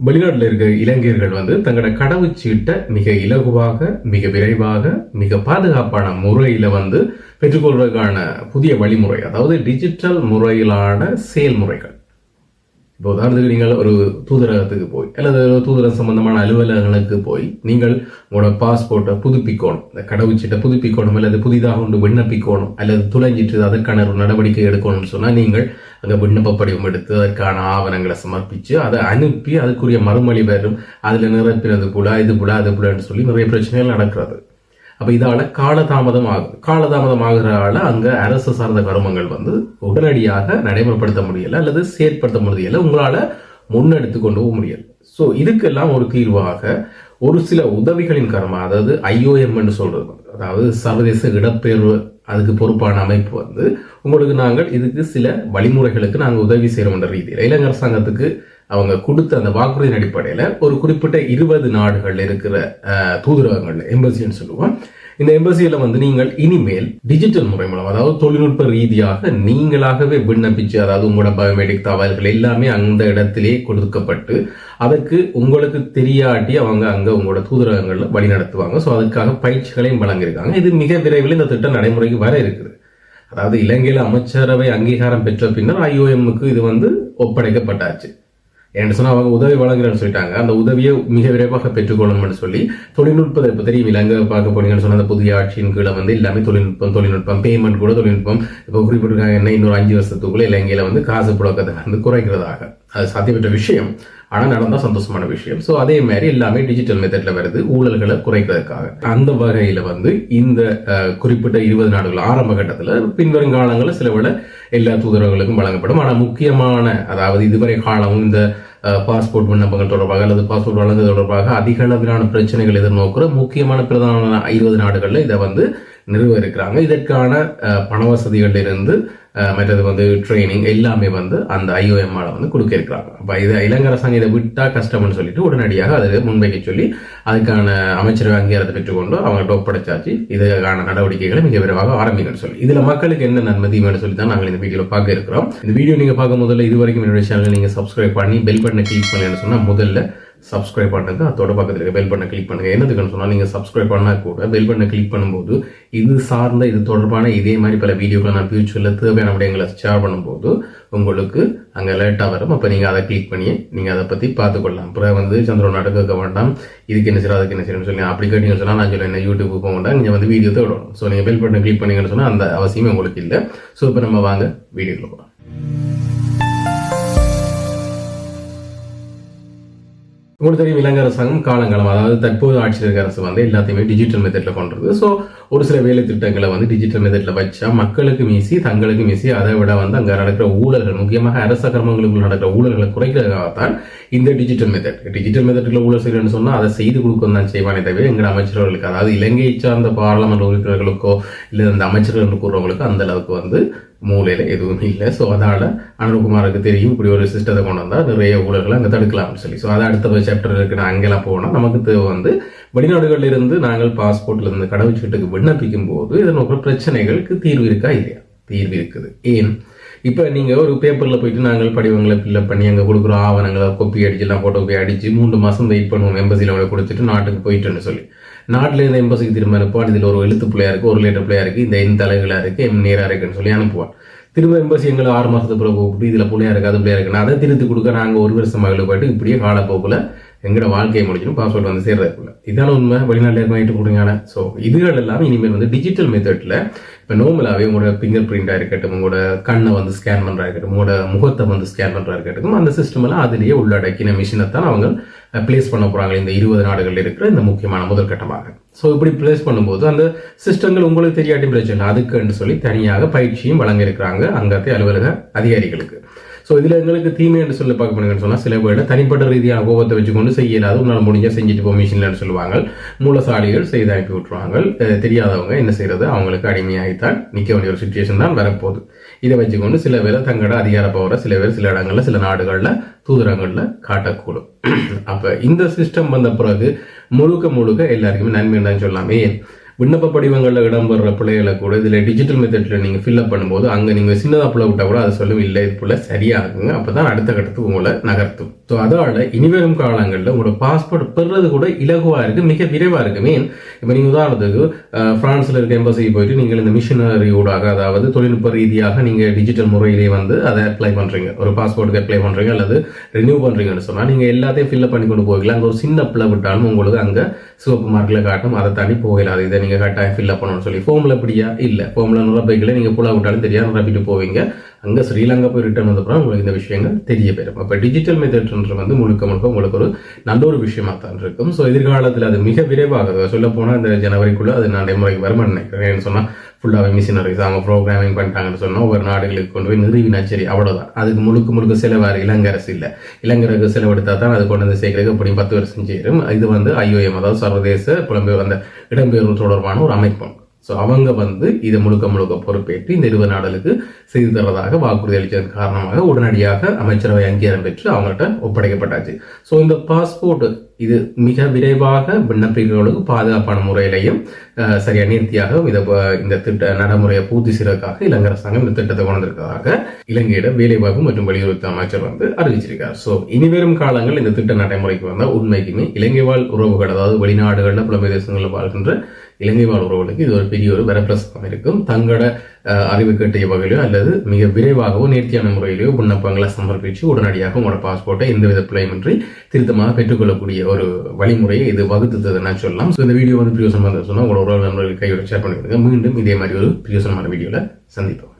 வெளிநாட்டில் இருக்க இளைஞர்கள் தங்களோட கடவுச்சீட்டை மிக இலகுவாக, மிக விரைவாக, மிக பாதுகாப்பான முறையில பெற்றுக்கொள்வதற்கான புதிய வழிமுறை, அதாவது டிஜிட்டல் முறையிலான செயல்முறைகள். இப்போ உதாரணத்துக்கு நீங்கள் ஒரு தூதரகத்துக்கு போய் அல்லது தூதரக சம்பந்தமான அலுவலகங்களுக்கு போய் நீங்கள் உங்களோட பாஸ்போர்ட்டை புதுப்பிக்கணும், இந்த கடவுச்சீட்டை புதுப்பிக்கணும், அல்லது புதிதாக ஒன்று விண்ணப்பிக்கணும், அல்லது துளைஞ்சிட்டு அதற்கான ஒரு நடவடிக்கை எடுக்கணும்னு சொன்னால் நீங்கள் அங்கே விண்ணப்ப படிவம் எடுத்து அதற்கான ஆவணங்களை சமர்ப்பித்து அதை அனுப்பி அதுக்குரிய மறுமொழி வரும், அதில் நிரப்பினது போல இது போல அது போலன்னு சொல்லி நிறைய பிரச்சனைகள் நடக்கிறது. அப்போ இதால் காலதாமதம் ஆகுறதால அங்கே அரசு சார்ந்த கருமங்கள் உடனடியாக நடைமுறைப்படுத்த முடியலை அல்லது செயற்படுத்த முடியலை, உங்களால் முன்னெடுத்து கொண்டு போக முடியலை. ஸோ இதுக்கெல்லாம் ஒரு தீர்வாக ஒரு சில உதவிகளின் காரணமாக, அதாவது IOM என்று சொல்றது, அதாவது சர்வதேச இடப்பெயர்வு அதுக்கு பொறுப்பான அமைப்பு உங்களுக்கு நாங்கள் இதுக்கு சில வழிமுறைகளுக்கு நாங்கள் உதவி செய்கிறோம் என்ற ரீதியில் இலங்கை அரசாங்கத்துக்கு அவங்க கொடுத்த அந்த வாக்குறுதியின் அடிப்படையில் ஒரு குறிப்பிட்ட 20 நாடுகள் இருக்கிற தூதரகங்கள், எம்பசின்னு சொல்லுவோம், இந்த எம்பசியில் நீங்கள் இனிமேல் டிஜிட்டல் முறை மூலம், அதாவது தொழில்நுட்ப ரீதியாக நீங்களாகவே விண்ணப்பிச்சு, அதாவது உங்களோட பயோமெட்ரிக் தகவல்கள் எல்லாமே அந்த இடத்திலே கொடுக்கப்பட்டு அதற்கு உங்களுக்கு தெரியாட்டி அவங்க அங்கே உங்களோட தூதரகங்களில் வழி நடத்துவாங்க. ஸோ அதுக்காக பயிற்சிகளையும் வழங்கியிருக்காங்க. இது மிக விரைவில் இந்த திட்டம் நடைமுறைக்கு வர இருக்குது. அதாவது இலங்கையில் அமைச்சரவை அங்கீகாரம் பெற்ற பின்னர் IOMக்கு இது ஒப்படைக்கப்பட்டாச்சு. என்று சொன்னால் அவங்க உதவி வழங்குறேன்னு சொல்லிட்டாங்க. அந்த உதவியை மிக விரைவாக பெற்றுக்கொள்ளணும்னு சொல்லி தொழில்நுட்பத்தை இப்போ தெரியும், இலங்கை பார்க்க போனீங்கன்னு சொன்ன அந்த புதிய ஆட்சியின் கீழே எல்லாமே தொழில்நுட்பம் பேமெண்ட் கூட தொழில்நுட்பம் இப்போ குறிப்பிட்டிருக்காங்க. என்ன இன்னொரு 5 வருஷத்துக்குள்ள இலங்கையில் காசு புழக்கத்தை குறைக்கிறதாக. அது சாத்தியப்பட்ட விஷயம், ஆனால் நடந்தால் சந்தோஷமான விஷயம். ஸோ அதே மாதிரி எல்லாமே டிஜிட்டல் மெத்தட்ல வருது, ஊழல்களை குறைக்கிறதுக்காக. அந்த வகையில் இந்த குறிப்பிட்ட 20 நாடுகள் ஆரம்ப கட்டத்தில் பின்வரும் காலங்களில் சில விட எல்லா தூதரகங்களுக்கும் வழங்கப்படும். ஆனால் முக்கியமான, அதாவது இதுவரை காலமும் இந்த பாஸ்போர்ட் விண்ணப்பங்கள் தொடர்பாக அல்லது பாஸ்போர்ட் வழங்குவது தொடர்பாக அதிக அளவிலான பிரச்சனைகள் எதிர்நோக்கிற முக்கியமான பிரதான 20 நாடுகளில் இதை நிறுவ இருக்கிறாங்க. இதற்கான பண வசதிகள் இருந்து மற்றது ட்ரைனிங் எல்லாமே அந்த IOM கொடுக்க இருக்கிறாங்க. அப்போ இதை இலங்கை அரசாங்கம் இதை விட்டா கஷ்டம்னு சொல்லிட்டு உடனடியாக அதை முன்வைக்க சொல்லி அதுக்கான அமைச்சரவை அங்கீகாரத்தை பெற்றுக்கொண்டு அவங்க ஒப்படைச்சாச்சு. இதுக்கான நடவடிக்கைகளை மிக விரைவாக ஆரம்பிக்கணும்னு சொல்லி இதில் மக்களுக்கு என்ன நன்மை தீமைன்னு சொல்லி தான் நாங்கள் இந்த வீடியோவில் பார்க்க இருக்கிறோம். இந்த வீடியோ நீங்கள் பார்க்க முதல்ல இது வரைக்கும் என்னுடைய சேனலை நீங்கள் சப்ஸ்கிரைப் பண்ணி பெல் பட்டனை கிளிக் பண்ணலன்னு சொன்னால் முதல்ல சப்ஸ்கிரைப் பண்ணுங்க. அதோட பக்கத்தில் இருக்க பெல் பட்டனை கிளிக் பண்ணுங்க. என்னதுக்குன்னு சொன்னால் நீங்கள் சப்ஸ்கிரைப் பண்ணால் கூட பெல் பட்டனை கிளிக் பண்ணும்போது இது சார்ந்த இது தொடர்பான இதே மாதிரி பல வீடியோக்களை நான் ஃபியூச்சரில் தேவையான விடயங்களை ஷேர் பண்ணும்போது உங்களுக்கு அங்கே லேட்டாக வரும். அப்போ நீங்கள் அதை கிளிக் பண்ணி நீங்கள் அதை பற்றி பார்த்துக்கொள்ளலாம். அப்புறம் சந்திரன் நடக்க வேண்டாம், இதுக்கு என்ன செய்யணும் அதுக்கு என்ன செய்யணும்னு சொல்லி அப்படி கேட்டீங்கன்னு சொன்னால் நான் சொல்ல என்ன யூடியூப் போக வேண்டாம், நீங்கள் வீடியோ தான் விடணும். ஸோ நீங்கள் பெல் பட்டனை கிளிக் பண்ணீங்கன்னு சொன்னால் அந்த அவசியமே உங்களுக்கு இல்லை. ஸோ இப்போ நம்ம வாங்க வீடியோக்குள்ள போகலாம். உங்களுக்கு தெரியும், இலங்கை அரசாங்கம் காலங்காலம், அதாவது தற்போது ஆட்சியில் இருக்க அரசு எல்லாத்தையுமே டிஜிட்டல் மெத்தட்ல கொண்டது. ஸோ ஒரு சில வேலை திட்டங்களை டிஜிட்டல் மெத்தட்ல வச்சா மக்களுக்கு மீசி தங்களுக்கு மீசி, அதை விட அங்கே நடக்கிற ஊழல்கள், முக்கியமாக அரச கர்மங்களுக்குள்ள நடக்கிற ஊழல்களை குறைக்கிறதுக்காகத்தான் இந்த டிஜிட்டல் மெத்தட்ல ஊழல் செய்யணும்னு சொன்னால் அதை செய்து கொடுக்க தான் செய்வானே தவிர எங்கள் அமைச்சர்களுக்கு, அதாவது இலங்கையை சார்ந்த பாராளுமன்ற உறுப்பினர்களுக்கோ இல்லை அந்த அமைச்சர்கள் கூறுறவங்களுக்கு அந்த அளவுக்கு மூலையில் எதுவும் இல்லை. ஸோ அதனால் அனுகுமாருக்கு தெரியும் இப்படி ஒரு சிஸ்டத்தை கொண்டு வந்தால் நிறைய ஊழல்களை அங்கே தடுக்கலாம்னு சொல்லி. ஸோ அதை அடுத்த சாப்டர் இருக்குன்னு அங்கெல்லாம் போனால் நமக்கு தேவை வெளிநாடுகளில் இருந்து நாங்கள் பாஸ்போர்ட்ல இருந்து கடவுச்சீட்டுக்கு விண்ணப்பிக்கும் போது இதனோட பிரச்சனைகளுக்கு தீர்வு இருக்கா இல்லையா? தீர்வு இருக்குது. ஏன் இப்போ நீங்கள் ஒரு பேப்பரில் போயிட்டு நாங்கள் படிவங்களை ஃபில்அப் பண்ணி அங்கே கொடுக்குற ஆவணங்களை கொப்பி அடிச்சுலாம் ஃபோட்டோ போய் அடித்து 3 மாதம் வெயிட் பண்ணுவோம் எம்பசியில் அவங்களை கொடுத்துட்டு நாட்டுக்கு போயிட்டுன்னு சொல்லி. நாட்டில் இருந்த எம்பசிக்கு திரும்ப அனுப்புவான். இதில் ஒரு எழுத்து பிள்ளையா இருக்குது, ஒரு லேட்டர் பிள்ளையா இருக்குது, இந்த என் தலைகளாக இருக்குது, எம் நேராக இருக்குன்னு சொல்லி அனுப்புவான். திரும்ப எம்பசி எங்களை 6 மாதத்துக்கு பிறகு கூப்பிட்டு இதில் பிள்ளையா இருக்குது அது பிள்ளையா இருக்குன்னு அதை திருத்தி கொடுக்க நாங்கள் 1 வருஷம் மகளிர் போயிட்டு இப்படியே காலப்போக்கில் எங்களோட வாழ்க்கையை முடிக்கணும், பாஸ்போர்ட் சேர்றதுக்குள்ள. இதான உண்மை. வெளிநாட்டில் இருக்க கொடுங்க. ஸோ இதுகள் எல்லாம் இனிமேல் டிஜிட்டல் மெத்தட்ல இப்போ நார்மலாகவே உங்களோட ஃபிங்கர் பிரிண்டாக இருக்கட்டும், உங்களோட கண்ணை ஸ்கேன் பண்ணுறா இருக்கட்டும், உங்களோட முகத்தை ஸ்கேன் பண்ணுறா இருக்கட்டும், அந்த சிஸ்டம் எல்லாம் அதிலேயே உள்ளடக்கின மிஷினை தான் அவங்க பிளேஸ் பண்ண போகிறாங்க இந்த 20 நாடுகளில் இருக்கிற இந்த முக்கியமான முதல் கட்டமாக. ஸோ இப்படி பிளேஸ் பண்ணும்போது அந்த சிஸ்டங்கள் உங்களுக்கு தெரியாட்டி பிரச்சனை, அதுக்குன்னு சொல்லி தனியாக பயிற்சியும் வழங்கியிருக்கிறாங்க அங்கத்தை அலுவலக அதிகாரிகளுக்கு. ஸோ இதில் எங்களுக்கு தீமை என்று சொல்லி பார்க்க போனீங்கன்னு சொன்னால் சில பேர் தனிப்பட்ட ரீதியான கோபத்தை வச்சுக்கொண்டு செய்யலாது, உங்களால் முடிஞ்சால் செஞ்சுட்டு போ மிஷின்லன்னு சொல்லுவாங்க. மூலசாலிகள் செய்து அனுப்பி விட்டுருவாங்க. தெரியாதவங்க என்ன செய்யறது, அவங்களுக்கு அடிமையாகித்தான் நிற்க வேண்டிய ஒரு சுச்சுவேஷன் தான் வரப்போகுது. இதை வச்சுக்கொண்டு சில பேர் தங்களோட அதிகார பவரை சில பேர் சில இடங்களில் சில நாடுகளில் தூதரங்களில் காட்டக்கூடும். அப்போ இந்த சிஸ்டம் வந்த பிறகு முழுக்க எல்லாருக்குமே நன்மை தான் சொல்லலாமே. விண்ணப்ப படிவங்களில் இடம்பெற பிள்ளைகளை கூட இதில் டிஜிட்டல் மெத்தடில் நீங்கள் ஃபில்அப் பண்ணும்போது அங்கே நீங்கள் சின்னதாக பிள்ளை விட்டால் கூட அதை சொல்லும் இல்லை இது போல் சரியாகுங்க, அப்போ தான் அடுத்த கட்டத்துக்கு உங்களை நகர்த்தும். ஸோ அதால் இனிவரும் காலங்களில் உங்களோட பாஸ்போர்ட் பெறுறது கூட இலகுவாக இருக்குது, மிக விரைவாக இருக்குது. மீன் இப்போ நீங்கள் உதாரணத்துக்கு பிரான்ஸில் இருக்க எம்பசிக்கு போயிட்டு நீங்கள் இந்த மிஷினரி ஊடாக, அதாவது தொழில்நுட்ப ரீதியாக நீங்கள் டிஜிட்டல் முறையிலே வந்து அதை அப்ளை பண்ணுறீங்க, ஒரு பாஸ்போர்ட்டுக்கு அப்ளை பண்ணுறீங்க அல்லது ரினியூ பண்ணுறீங்கன்னு சொன்னால் நீங்கள் எல்லாத்தையும் ஃபில்அப் பண்ணி கொண்டு போய்க்கலாம். அங்கே ஒரு சின்ன பிள்ளை விட்டாலும் உங்களுக்கு அங்கே சிவப்பு மார்க்கில் காட்டும், அதை தாண்டி போகலாது. இதை நீங்கள் கட்டாயம் ஃபில்அப் பண்ணணும்னு சொல்லி ஃபோமில் இப்படியா இல்லை, ஃபோமில் நிரப்பிக்கல நீங்கள் புள்ள விட்டாலும் தெரியாது நிரப்பிட்டு போவீங்க. அங்கே ஸ்ரீலங்கா போய் ரிட்டர்ன் வந்தப்பறம் உங்களுக்கு இந்த விஷயங்கள் தெரிய பெறும். அப்போ டிஜிட்டல் மெத்தட்ன்ற வந்து முழுக்க முழுக்க உங்களுக்கு ஒரு நல்ல ஒரு விஷயமா தான் இருக்கும். ஸோ எதிர்காலத்தில் அது மிக விரைவாக சொல்ல போனால் இந்த ஜனவரிக்குள்ளே அது நடைமுறைக்கு வருமானு நினைக்கிறேன். ஏன்னு சொன்னால் ஃபுல்லாகவே மிஷினரிஸ் அவங்க ப்ரோக்ராமிங் பண்ணிட்டாங்கன்னு சொன்னால் ஒவ்வொரு நாடுகளுக்கு கொண்டு போய் நிறுவினா சரி, அவ்வளோதான். அதுக்கு முழுக்க செலவாறு இளங்கரசு இல்லை, இளங்கரசு செலவெடுத்தால் தான் அது கொண்டு வந்து சேர்க்கறதுக்கு அப்படியும் 10 வருஷம் சேரும். இது வந்து IOM, அதாவது சர்வதேச புலம்பெயர் அந்த இடம்பெயர்வு தொடர்பான ஒரு அமைப்பு. ஸோ அவங்க வந்து இதை முழுக்க பொறுப்பேற்று இந்த 20 நாடுகளுக்கு செய்து தரதாக வாக்குறுதி அளித்ததன் காரணமாக உடனடியாக அமைச்சரவை அங்கீகாரம் பெற்று அவங்கள்ட்ட ஒப்படைக்கப்பட்டாச்சு. ஸோ இந்த பாஸ்போர்ட் இது மிக விரைவாக விண்ணப்பிக்கிறவர்களுக்கு பாதுகாப்பான முறையிலையும் சரியா நேர்த்தியாக இந்த திட்ட நடைமுறையை பூர்த்தி செய்வதற்காக இலங்கை அரசாங்கம் இந்த திட்டத்தை கொண்டிருக்கிறதாக இலங்கையிட வேலைவாய்ப்பு மற்றும் வெளியுறவு அமைச்சர் வந்து அறிவிச்சிருக்கார். ஸோ இனிவரும் காலங்கள் இந்த திட்ட நடைமுறைக்கு வந்தால் உண்மைக்குமே இலங்கை வாழ் உறவுகள், அதாவது வெளிநாடுகளில் புலம்பெயர் தேசங்களில் வாழ்கின்ற இலங்கை வாழ் உறவுகளுக்கு இது ஒரு பெரிய ஒரு வரப்பிரசாதம் இருக்கும். தங்களோட அறிவு கேட்டிய வகையிலோ அல்லது மிக விரைவாகவோ நேர்த்தியான முறையிலேயோ விண்ணப்பங்களை சமர்ப்பித்து உடனடியாக உங்களோட பாஸ்போர்ட்டை எந்தவித பிழையுமின்றி திருத்தமாக பெற்றுக்கொள்ளக்கூடிய ஒரு வழிமுறையை இது வகுத்துதுன்னு சொல்லலாம். ஸோ இந்த வீடியோ வந்து பிரியோசனமாக சொன்னால் உங்களோட உறவு நண்பர்கள் கையோட ஷேர் பண்ணிவிடுங்க. மீண்டும் இதே மாதிரி ஒரு பிரியோசனமான வீடியோவில் சந்திப்போம்.